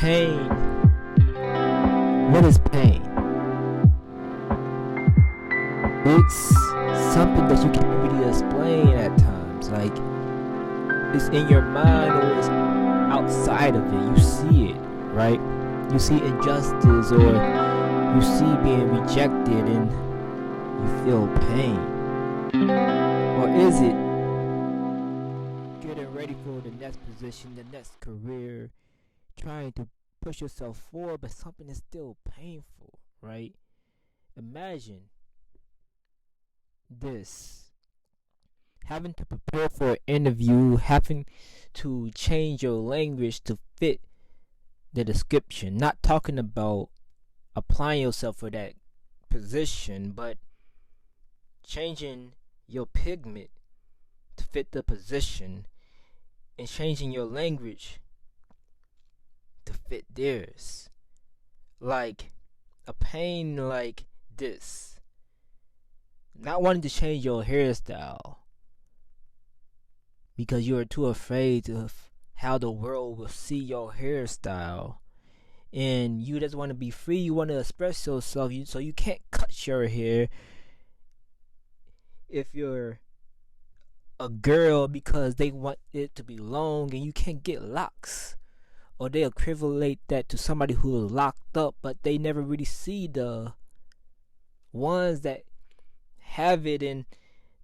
Pain. What is pain? It's something that you can't really explain at times. Like, it's in your mind or it's outside of it. You see it, right? You see injustice or you see being rejected and you feel pain. Or is it getting ready for the next position, the next career, trying to push yourself forward, but something is still painful, right? Imagine this: having to prepare for an interview, having to change your language to fit the description. Not talking about applying yourself for that position, but changing your pigment to fit the position and changing your language to fit theirs. Like a pain like this. Not wanting to change your hairstyle because you are too afraid of how the world will see your hairstyle. And you just want to be free, you want to express yourself, so you can't cut your hair if you're a girl because they want it to be long and you can't get locks. Or they equivalent that to somebody who is locked up, but they never really see the ones that have it, and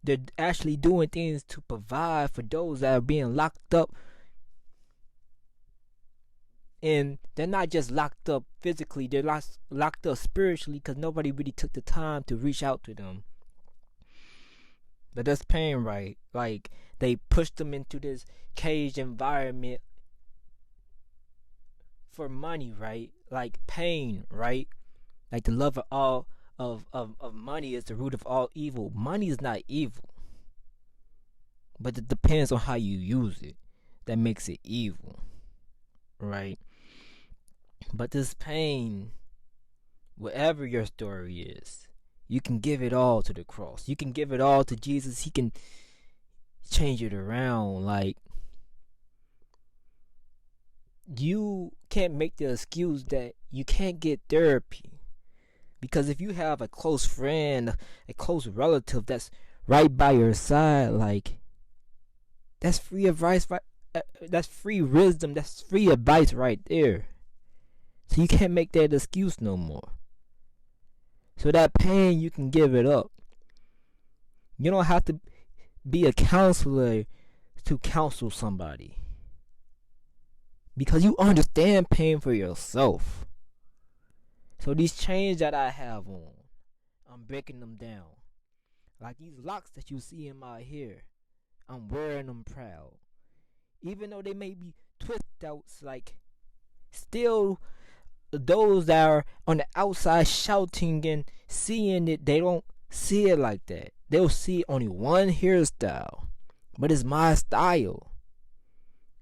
they're actually doing things to provide for those that are being locked up. And they're not just locked up physically, they're locked up spiritually because nobody really took the time to reach out to them. But that's pain, right? Like, they pushed them into this caged environment for money, right? Like pain, right? Like the love of all of money is the root of all evil. Money is not evil, but it depends on how you use it. That makes it evil, right? But this pain, whatever your story is, you can give it all to the cross. You can give it all to Jesus. He can change it around. Like, you can't make the excuse that you can't get therapy, because if you have a close friend, a close relative that's right by your side, like, that's free advice, right? That's free wisdom, that's free advice right there. So you can't make that excuse no more. So that pain, you can give it up. You don't have to be a counselor to counsel somebody, because you understand pain for yourself. So these chains that I have on, I'm breaking them down. Like these locks that you see in my hair, I'm wearing them proud. Even though they may be twist outs, like, still those that are on the outside shouting and seeing it, they don't see it like that. They'll see only one hairstyle, but it's my style.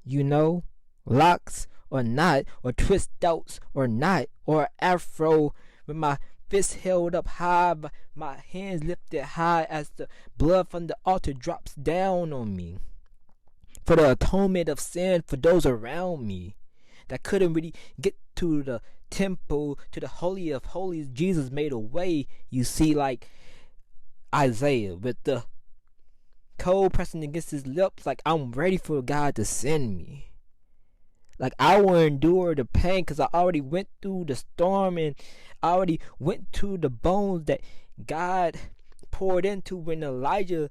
You know? Locks or not, or twist outs or not, or afro with my fist held up high, my hands lifted high as the blood from the altar drops down on me, for the atonement of sin for those around me that couldn't really get to the temple, to the holy of holies. Jesus made a way, you see, like Isaiah with the cold pressing against his lips. Like, I'm ready for God to send me. Like, I will endure the pain because I already went through the storm, and I already went to the bones that God poured into when Elijah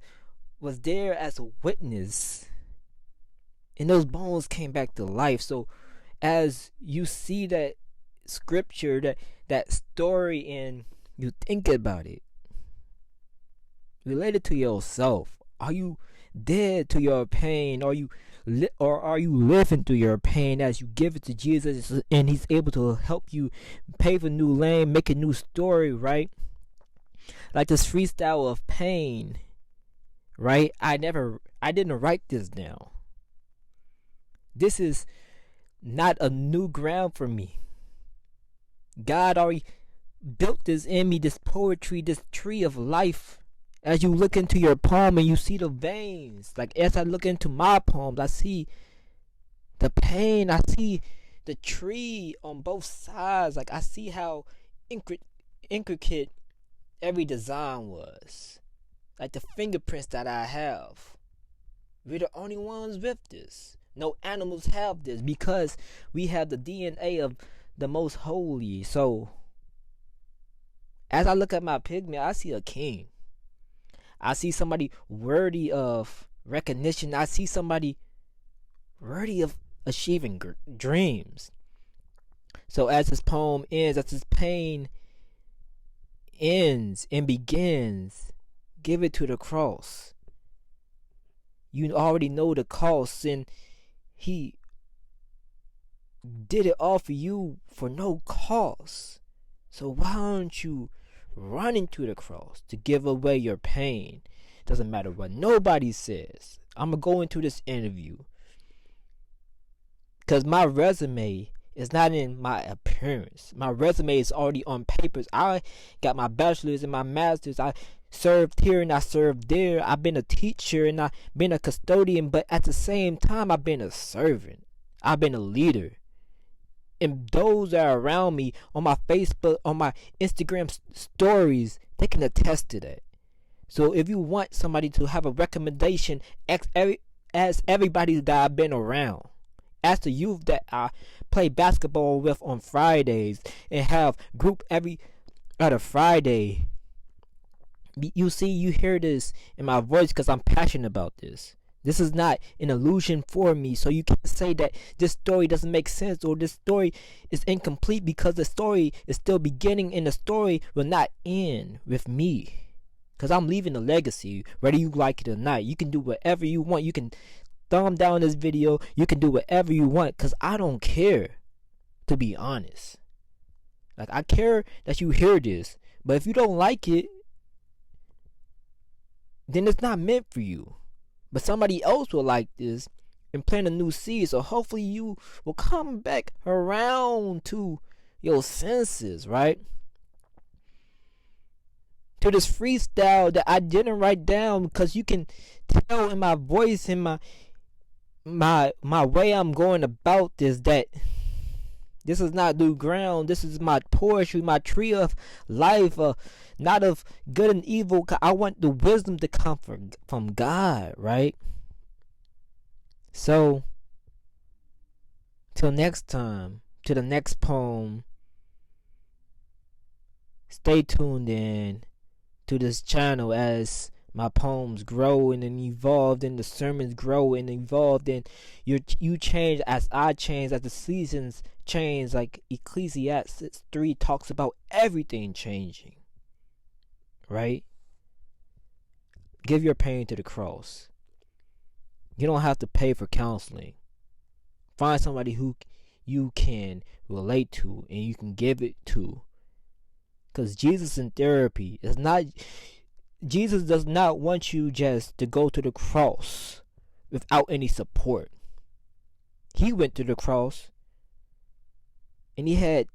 was there as a witness. And those bones came back to life. So as you see that scripture, that story, and you think about it, relate it to yourself. Are you dead to your pain? Or are you living through your pain as you give it to Jesus, and he's able to help you pave a new lane, make a new story, right? Like this freestyle of pain, right? I didn't write this down. This is not a new ground for me. God already built this in me, this poetry, this tree of life. As you look into your palm and you see the veins, like as I look into my palms, I see the pain, I see the tree on both sides. Like I see how intricate every design was. Like the fingerprints that I have. We're the only ones with this. No animals have this because we have the DNA of the most holy. So as I look at my pigment, I see a king. I see somebody worthy of recognition. I see somebody worthy of achieving dreams. So as this poem ends, as this pain ends and begins, give it to the cross. You already know the cost, and he did it all for you for no cost. So why don't you run into the cross to give away your pain? Doesn't matter what nobody says. I'm gonna go into this interview because my resume is not in my appearance. My resume is already on papers. I got my bachelor's and my master's. I served here and I served there. I've been a teacher and I've been a custodian, but at the same time I've been a servant. I've been a leader. And those that are around me on my Facebook, on my Instagram stories, they can attest to that. So if you want somebody to have a recommendation, ask everybody that I've been around. Ask the youth that I play basketball with on Fridays and have group every other Friday. You see, you hear this in my voice because I'm passionate about this. This is not an illusion for me, so you can't say that this story doesn't make sense or this story is incomplete because the story is still beginning and the story will not end with me. Because I'm leaving a legacy, whether you like it or not. You can do whatever you want. You can thumb down this video. You can do whatever you want because I don't care, to be honest. Like, I care that you hear this, but if you don't like it, then it's not meant for you. But somebody else will like this and plant a new seed. So hopefully you will come back around to your senses, right? To this freestyle that I didn't write down because you can tell in my voice and my way I'm going about this that this is not new ground. This is my poetry, my tree of life, not of good and evil. I want the wisdom to come from God, right? So, till next time, to the next poem, stay tuned in to this channel as my poems grow and evolve, and the sermons grow and evolve, and you change as I change, as the seasons change. Like Ecclesiastes 3 talks about everything changing, right? Give your pain to the cross. You don't have to pay for counseling. Find somebody who you can relate to and you can give it to. Because Jesus in therapy is not... Jesus does not want you just to go to the cross without any support. He went to the cross and he had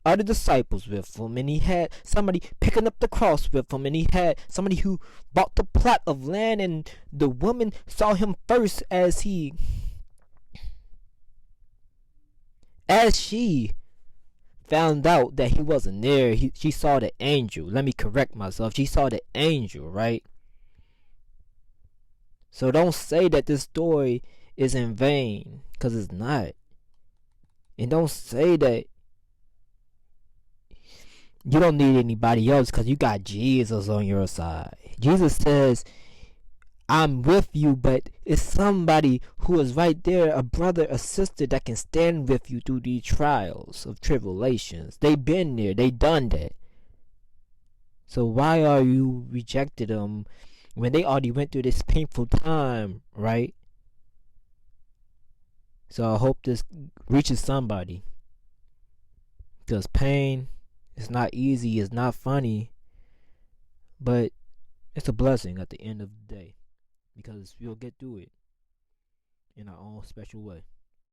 other disciples with him, and he had somebody picking up the cross with him, and he had somebody who bought the plot of land, and the woman saw him first as she found out that he wasn't there. She saw the angel. Let me correct myself. She saw the angel, right? So don't say that this story is in vain, because it's not. And don't say that you don't need anybody else because you got Jesus on your side. Jesus says, I'm with you, but it's somebody who is right there, a brother, a sister that can stand with you through these trials of tribulations. They been there. They done that. So why are you rejecting them when they already went through this painful time, right? So I hope this reaches somebody. Because pain, it's not easy, it's not funny, but it's a blessing at the end of the day. Because we'll get through it in our own special way.